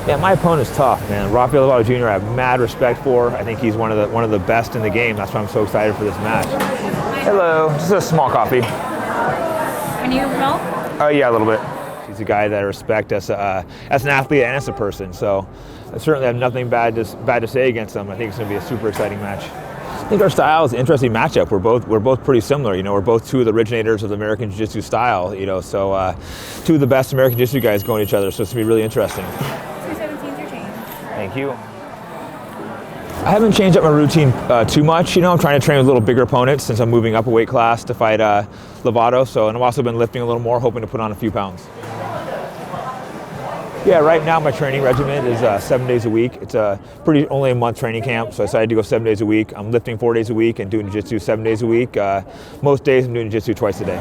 Yeah, my opponent's tough, man. Rafael Lovato Jr. I have mad respect for. I think he's one of the best in the game. That's why I'm so excited for this match. Hello, just a small coffee. Can you milk? Oh yeah, a little bit. He's a guy that I respect as an athlete and as a person. So I certainly have nothing bad to say against him. I think it's going to be a super exciting match. I think our style is an interesting matchup. We're both pretty similar. You know, we're both two of the originators of the American Jiu-Jitsu style. You know, so two of the best American Jiu-Jitsu guys going at each other. So it's going to be really interesting. 217's your change. Thank you. I haven't changed up my routine too much. You know, I'm trying to train with a little bigger opponents since I'm moving up a weight class to fight Lovato. So, and I've also been lifting a little more, hoping to put on a few pounds. Yeah, right now my training regimen is 7 days a week. It's only a month training camp, so I decided to go 7 days a week. I'm lifting 4 days a week and doing jiu-jitsu 7 days a week. Most days I'm doing jiu-jitsu twice a day.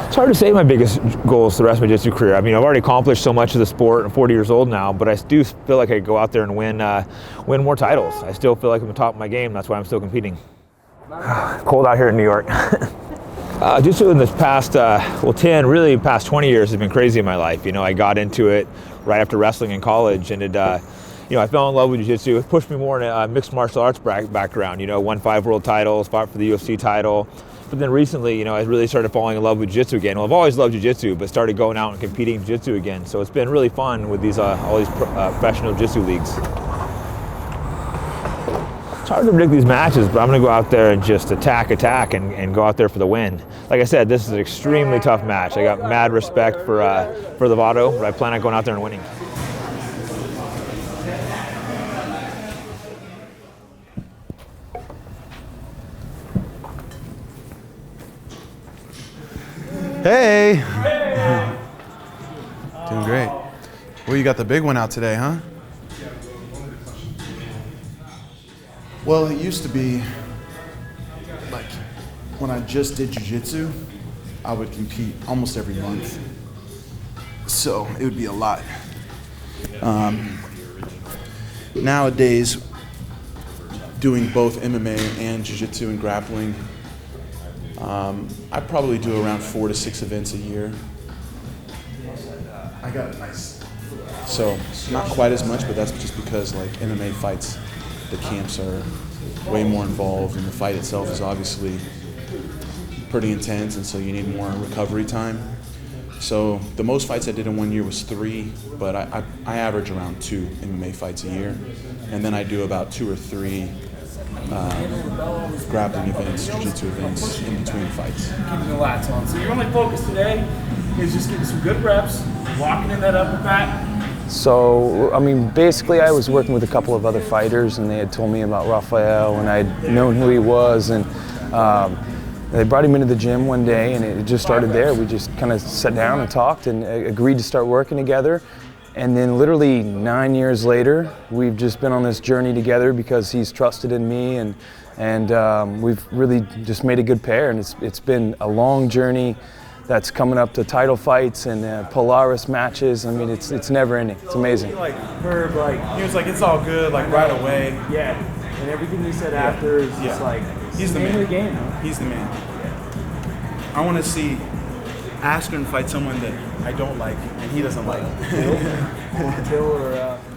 It's hard to say my biggest goals for the rest of my jiu-jitsu career. I mean, I've already accomplished so much of the sport. I'm 40 years old now, but I do feel like I could go out there and win more titles. I still feel like I'm on top of my game. That's why I'm still competing. Cold out here in New York. Jiu-jitsu in this past, past 20 years has been crazy in my life. You know, I got into it right after wrestling in college, and I fell in love with jiu-jitsu. It pushed me more in a mixed martial arts background. You know, won 5 world titles, fought for the UFC title. But then recently, you know, I really started falling in love with jiu-jitsu again. Well, I've always loved jiu-jitsu, but started going out and competing in jiu-jitsu again. So it's been really fun with all these professional jiu-jitsu leagues. It's hard to predict these matches, but I'm going to go out there and just attack, and go out there for the win. Like I said, this is an extremely tough match. I got mad respect for Lovato, but I plan on going out there and winning. Hey! Doing great. Well, you got the big one out today, huh? Well, it used to be, like, when I just did jiu-jitsu, I would compete almost every month. So it would be a lot. Nowadays, doing both MMA and jiu-jitsu and grappling, I probably do around 4 to 6 events a year. I got nice. So not quite as much, but that's just because like MMA fights, the camps are way more involved, and the fight itself is obviously pretty intense, and so you need more recovery time. So the most fights I did in 1 year was 3, but I average around 2 MMA fights a year, and then I do about 2 or 3 grappling events, jiu-jitsu events in between fights. Keeping the lats on. So your only focus today is just getting some good reps, walking in that upper back. So, I mean, basically I was working with a couple of other fighters, and they had told me about Rafael, and I'd known who he was, and they brought him into the gym one day, and it just started there. We just kind of sat down and talked and agreed to start working together. And then literally 9 years later, we've just been on this journey together because he's trusted in me, and we've really just made a good pair, and it's been a long journey that's coming up to title fights and Polaris matches. I mean, it's never ending. It's amazing. Like Herb, he was like, it's all good, like right away. Yeah, and everything he said after is just like, he's the name man. of the game. He's the man. I want to see Askren fight someone that I don't like and he doesn't like.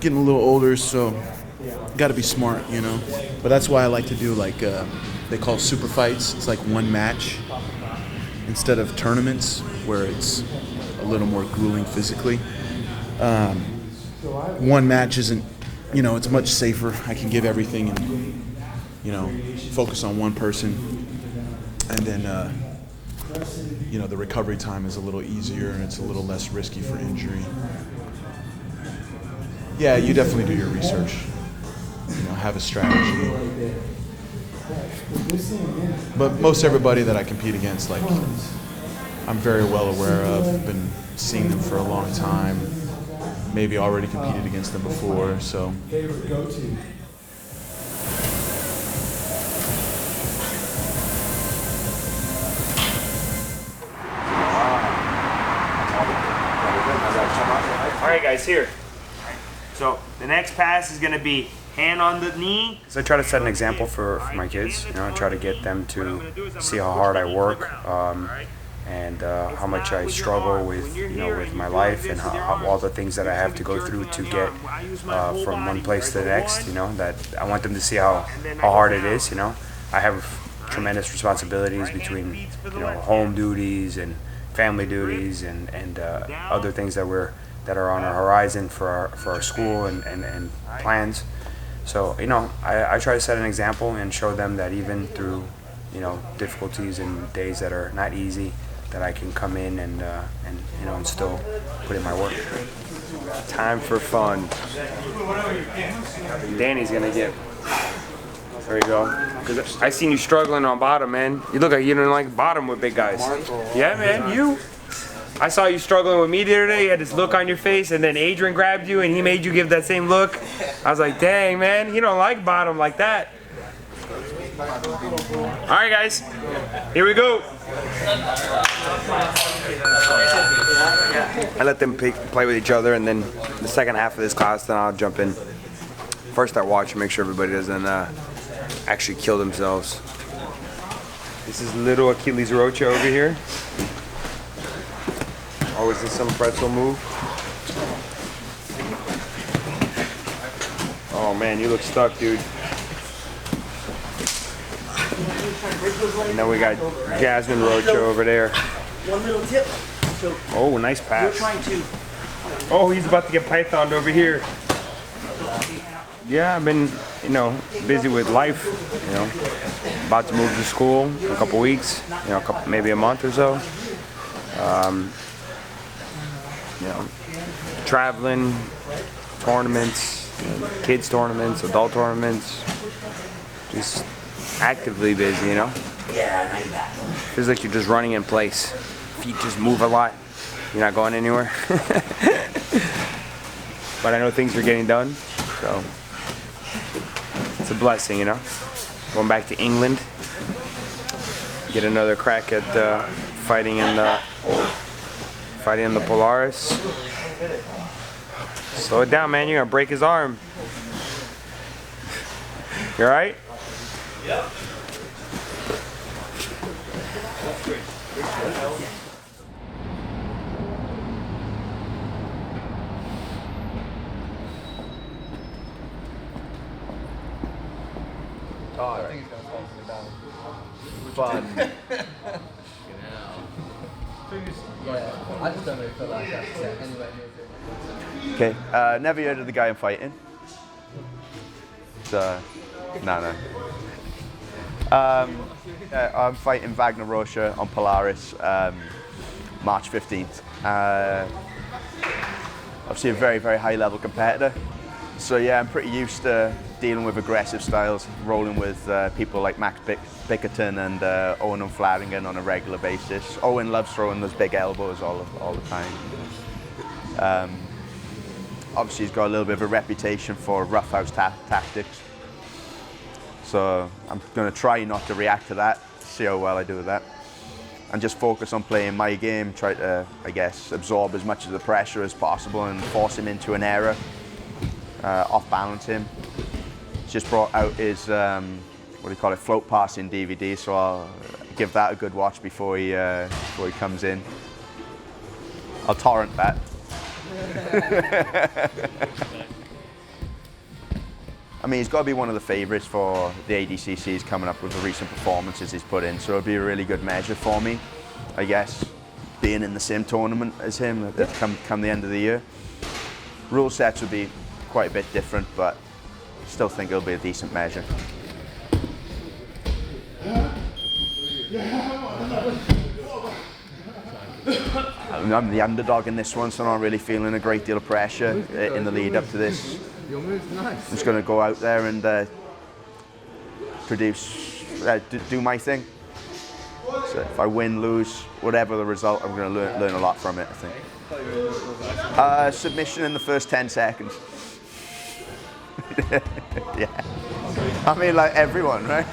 Getting a little older, so got to be smart, you know. But that's why I like to do like they call super fights. It's like one match instead of tournaments where it's a little more grueling physically. One match isn't, you know, it's much safer. I can give everything and, you know, focus on one person, and then you know, the recovery time is a little easier and it's a little less risky for injury. Yeah, you definitely do your research. You know, have a strategy. But most everybody that I compete against, like, I'm very well aware of. I've been seeing them for a long time. Maybe already competed against them before, so. All right, guys, here. So the next pass is going to be hand on the knee. So I try to set an example for my kids. You know, I try to get them to see how hard I work, and how much I struggle with, with my life, and how all the things that I have to go through to get from one place to the next. That I want them to see how hard it is. I have tremendous responsibilities between home duties and family duties and other things that are on our horizon for our school and plans. So I try to set an example and show them that even through difficulties and days that are not easy, that I can come in and still put in my work. Time for fun. Danny's gonna get. There you go. Cause I seen you struggling on bottom, man. You look like you don't like bottom with big guys. Yeah, man, you. I saw you struggling with me the other day. You had this look on your face, and then Adrian grabbed you, and he made you give that same look. I was like, dang, man, he don't like bottom like that. All right, guys, here we go. I let them play with each other, and then the second half of this class, then I'll jump in. First I watch and make sure everybody doesn't actually kill themselves. This is little Achilles Rocha over here. Always in some pretzel move. Oh man, you look stuck, dude. And then we got Jasmine Rocha over there. One little tip. Oh, nice pass. We're trying to. Oh, he's about to get pythoned over here. Yeah, I've been, busy with life. About to move to school in a couple weeks. Maybe a month or so. Traveling, tournaments, kids tournaments, adult tournaments. Just actively busy, Feels like you're just running in place. Feet just move a lot. You're not going anywhere. But I know things are getting done, so it's a blessing, Going back to England, get another crack at fighting in the Polaris. Slow it down, man. You're gonna break his arm. You all right? Yep. I think he's gonna fall down. Fun. Yeah, I just don't really feel like that's anywhere near it. Okay, never heard of the guy I'm fighting. So, no. I'm fighting Vagner Rocha on Polaris, March 15th. Obviously a very, very high level competitor. So yeah, I'm pretty used to dealing with aggressive styles, rolling with people like Max Bickerton and Owen Flanagan on a regular basis. Owen loves throwing those big elbows all the time. Obviously he's got a little bit of a reputation for roughhouse tactics. So I'm going to try not to react to that, see how well I do with that. And just focus on playing my game, try to, I guess, absorb as much of the pressure as possible and force him into an error, off-balance him. Just brought out his, float passing DVD, so I'll give that a good watch before he comes in. I'll torrent that. I mean, he's got to be one of the favourites for the ADCCs coming up with the recent performances he's put in, so it'll be a really good measure for me, I guess, being in the same tournament as him come the end of the year. Rule sets would be quite a bit different, but still think it'll be a decent measure. I'm the underdog in this one, so I'm not really feeling a great deal of pressure in the lead up to this. I'm just going to go out there and do my thing. So if I win, lose, whatever the result, I'm going to learn a lot from it, I think. Submission in the first 10 seconds. Yeah. I mean, like everyone, right?